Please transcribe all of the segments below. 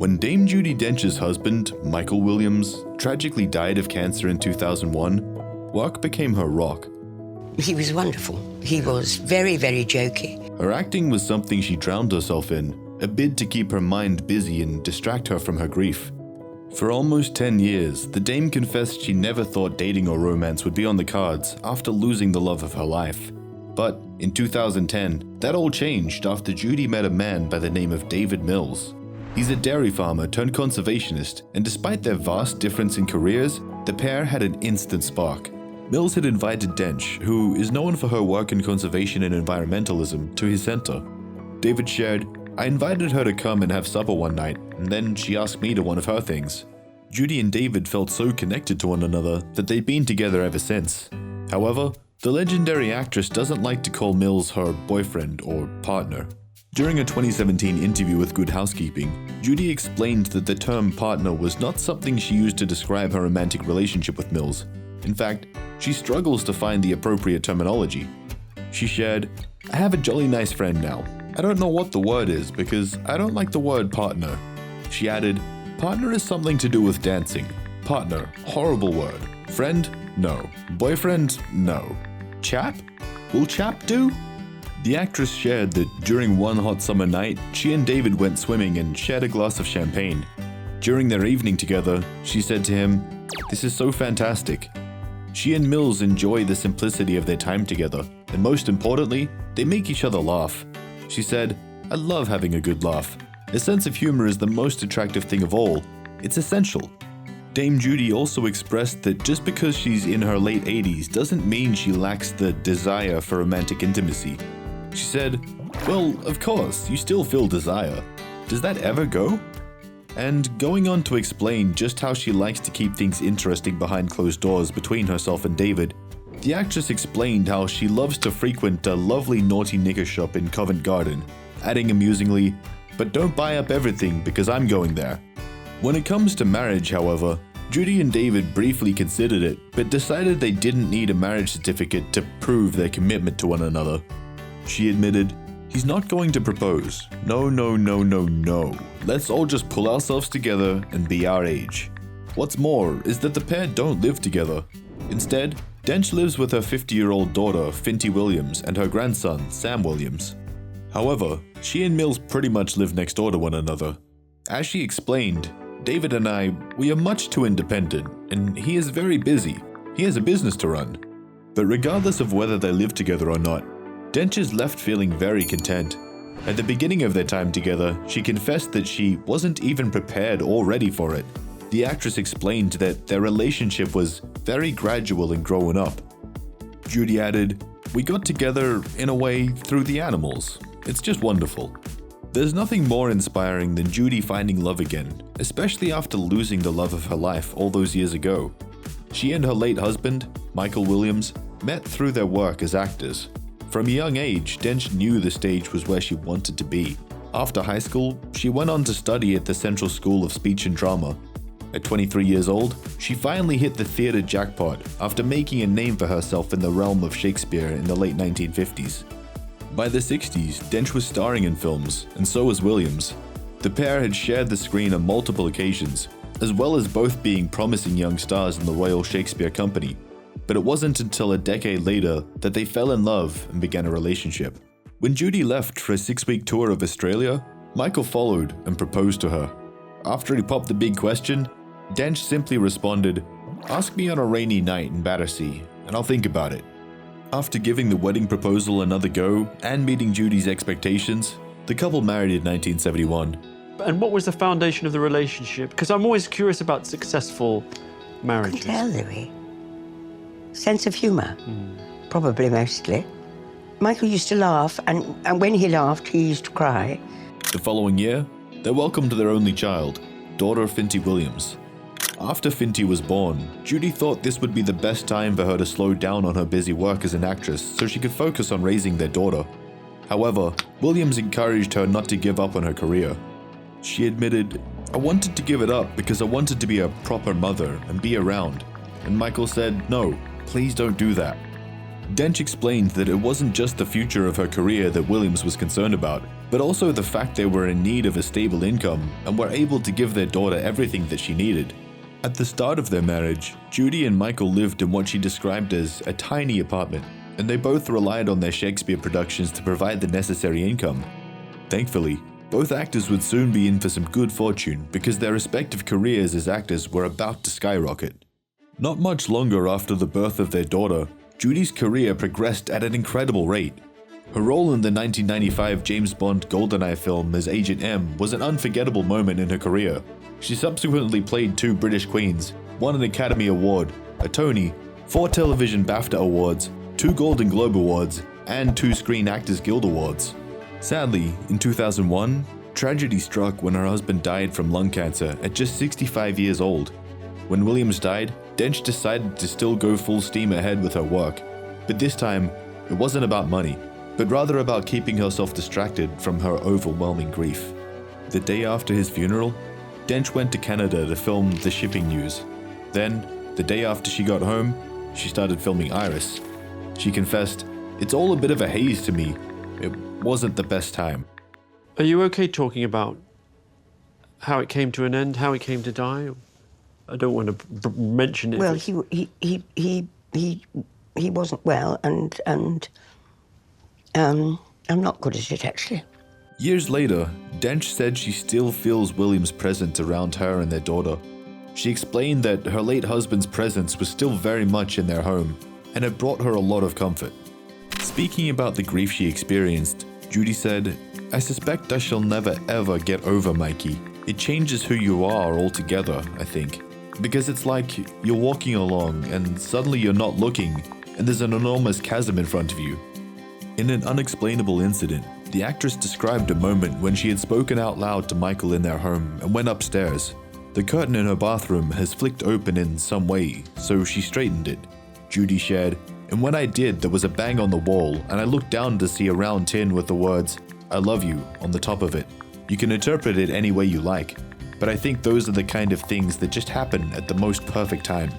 When Dame Judi Dench's husband, Michael Williams, tragically died of cancer in 2001, work became her rock. He was wonderful. He was very, very jokey. Her acting was something she drowned herself in, a bid to keep her mind busy and distract her from her grief. For almost 10 years, the Dame confessed she never thought dating or romance would be on the cards after losing the love of her life. But in 2010, that all changed after Judi met a man by the name of David Mills. He's a dairy farmer turned conservationist, and despite their vast difference in careers, the pair had an instant spark. Mills had invited Dench, who is known for her work in conservation and environmentalism, to his center. David shared, "I invited her to come and have supper one night, and then she asked me to one of her things." Judi and David felt so connected to one another that they'd been together ever since. However, the legendary actress doesn't like to call Mills her boyfriend or partner. During a 2017 interview with Good Housekeeping, Judi explained that the term partner was not something she used to describe her romantic relationship with Mills. In fact, she struggles to find the appropriate terminology. She shared, "I have a jolly nice friend now. I don't know what the word is because I don't like the word partner." She added, "Partner is something to do with dancing. Partner, horrible word. Friend? No. Boyfriend? No. Chap? Will chap do?" The actress shared that during one hot summer night, she and David went swimming and shared a glass of champagne. During their evening together, she said to him, "This is so fantastic." She and Mills enjoy the simplicity of their time together, and most importantly, they make each other laugh. She said, "I love having a good laugh. A sense of humor is the most attractive thing of all. It's essential." Dame Judi also expressed that just because she's in her late 80s doesn't mean she lacks the desire for romantic intimacy. She said, "Well, of course, you still feel desire. Does that ever go?" And going on to explain just how she likes to keep things interesting behind closed doors between herself and David, the actress explained how she loves to frequent a lovely naughty knicker shop in Covent Garden, adding amusingly, "But don't buy up everything because I'm going there." When it comes to marriage, however, Judi and David briefly considered it, but decided they didn't need a marriage certificate to prove their commitment to one another. She admitted, "He's not going to propose. No. Let's all just pull ourselves together and be our age." What's more is that the pair don't live together. Instead, Dench lives with her 50-year-old daughter, Finty Williams, and her grandson, Sam Williams. However, she and Mills pretty much live next door to one another. As she explained, "David and we are much too independent, and he is very busy. He has a business to run." But regardless of whether they live together or not, Dench is left feeling very content. At the beginning of their time together, she confessed that she wasn't even prepared or ready for it. The actress explained that their relationship was very gradual and growing up. Judi added, "We got together, in a way, through the animals. It's just wonderful." There's nothing more inspiring than Judi finding love again, especially after losing the love of her life all those years ago. She and her late husband, Michael Williams, met through their work as actors. From a young age, Dench knew the stage was where she wanted to be. After high school, she went on to study at the Central School of Speech and Drama. At 23 years old, she finally hit the theater jackpot after making a name for herself in the realm of Shakespeare in the late 1950s. By the 60s, Dench was starring in films, and so was Williams. The pair had shared the screen on multiple occasions, as well as both being promising young stars in the Royal Shakespeare Company. But it wasn't until a decade later that they fell in love and began a relationship. When Judi left for a 6-week tour of Australia, Michael followed and proposed to her. After he popped the big question, Dench simply responded, "Ask me on a rainy night in Battersea, and I'll think about it." After giving the wedding proposal another go and meeting Judi's expectations, the couple married in 1971. And what was the foundation of the relationship? Because I'm always curious about successful marriages. I can tell, Louis. Sense of humour, probably mostly. Michael used to laugh, and when he laughed, he used to cry. The following year, they welcomed their only child, daughter Finty Williams. After Finty was born, Judi thought this would be the best time for her to slow down on her busy work as an actress so she could focus on raising their daughter. However, Williams encouraged her not to give up on her career. She admitted, "I wanted to give it up because I wanted to be a proper mother and be around." And Michael said, "No, please don't do that." Dench explained that it wasn't just the future of her career that Williams was concerned about, but also the fact they were in need of a stable income and were able to give their daughter everything that she needed. At the start of their marriage, Judi and Michael lived in what she described as a tiny apartment, and they both relied on their Shakespeare productions to provide the necessary income. Thankfully, both actors would soon be in for some good fortune because their respective careers as actors were about to skyrocket. Not much longer after the birth of their daughter, Judi's career progressed at an incredible rate. Her role in the 1995 James Bond GoldenEye film as Agent M was an unforgettable moment in her career. She subsequently played 2 British Queens, won an Academy Award, a Tony, 4 Television BAFTA Awards, 2 Golden Globe Awards, and 2 Screen Actors Guild Awards. Sadly, in 2001, tragedy struck when her husband died from lung cancer at just 65 years old. When Williams died, Dench decided to still go full steam ahead with her work, but this time, it wasn't about money, but rather about keeping herself distracted from her overwhelming grief. The day after his funeral, Dench went to Canada to film The Shipping News. Then, the day after she got home, she started filming Iris. She confessed, "It's all a bit of a haze to me. It wasn't the best time." Are you okay talking about how it came to an end, how he came to die? I don't want to mention it. Well, he wasn't well, and I'm not good at it, actually. Years later, Dench said she still feels Williams' presence around her and their daughter. She explained that her late husband's presence was still very much in their home, and it brought her a lot of comfort. Speaking about the grief she experienced, Judi said, "I suspect I shall never ever get over Mikey. It changes who you are altogether, I think. Because it's like you're walking along and suddenly you're not looking and there's an enormous chasm in front of you." In an unexplainable incident, the actress described a moment when she had spoken out loud to Michael in their home and went upstairs. The curtain in her bathroom has flicked open in some way, so she straightened it. Judi shared, "And when I did, there was a bang on the wall and I looked down to see a round tin with the words, 'I love you,' on the top of it. You can interpret it any way you like, but I think those are the kind of things that just happen at the most perfect time."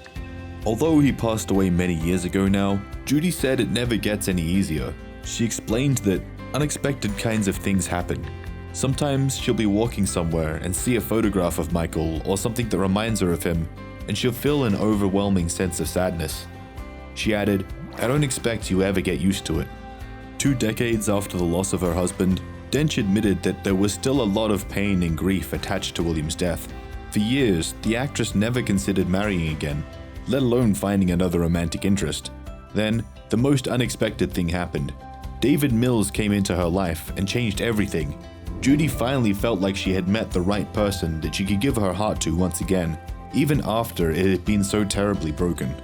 Although he passed away many years ago now, Judi said it never gets any easier. She explained that unexpected kinds of things happen. Sometimes she'll be walking somewhere and see a photograph of Michael or something that reminds her of him, and she'll feel an overwhelming sense of sadness. She added, "I don't expect you ever get used to it." 2 decades after the loss of her husband, Dench admitted that there was still a lot of pain and grief attached to Williams' death. For years, the actress never considered marrying again, let alone finding another romantic interest. Then, the most unexpected thing happened. David Mills came into her life and changed everything. Judi finally felt like she had met the right person that she could give her heart to once again, even after it had been so terribly broken.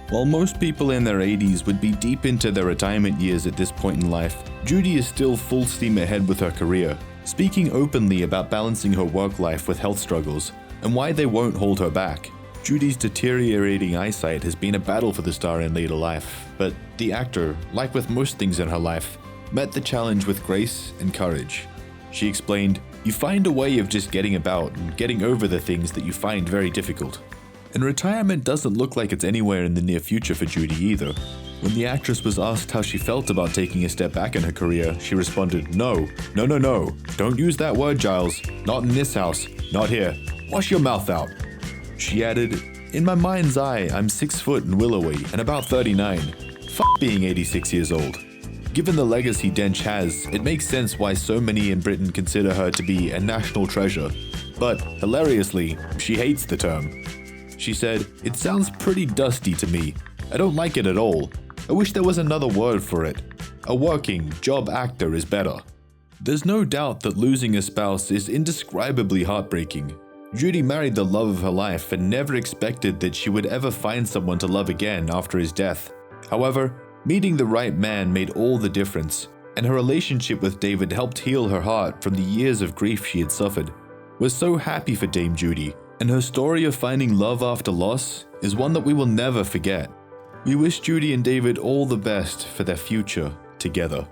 While most people in their 80s would be deep into their retirement years at this point in life, Judi is still full steam ahead with her career, speaking openly about balancing her work life with health struggles and why they won't hold her back. Judi's deteriorating eyesight has been a battle for the star in later life, but the actor, like with most things in her life, met the challenge with grace and courage. She explained, "You find a way of just getting about and getting over the things that you find very difficult." And retirement doesn't look like it's anywhere in the near future for Judi either. When the actress was asked how she felt about taking a step back in her career, she responded, No. Don't use that word, Giles. Not in this house. Not here. Wash your mouth out." She added, "In my mind's eye, I'm 6 foot and willowy and about 39. Being 86 years old." Given the legacy Dench has, it makes sense why so many in Britain consider her to be a national treasure. But, hilariously, she hates the term. She said, "It sounds pretty dusty to me. I don't like it at all. I wish there was another word for it. A working job actor is better." There's no doubt that losing a spouse is indescribably heartbreaking. Judi married the love of her life and never expected that she would ever find someone to love again after his death. However, meeting the right man made all the difference, and her relationship with David helped heal her heart from the years of grief she had suffered. We're so happy for Dame Judi, and her story of finding love after loss is one that we will never forget. We wish Judi and David all the best for their future together.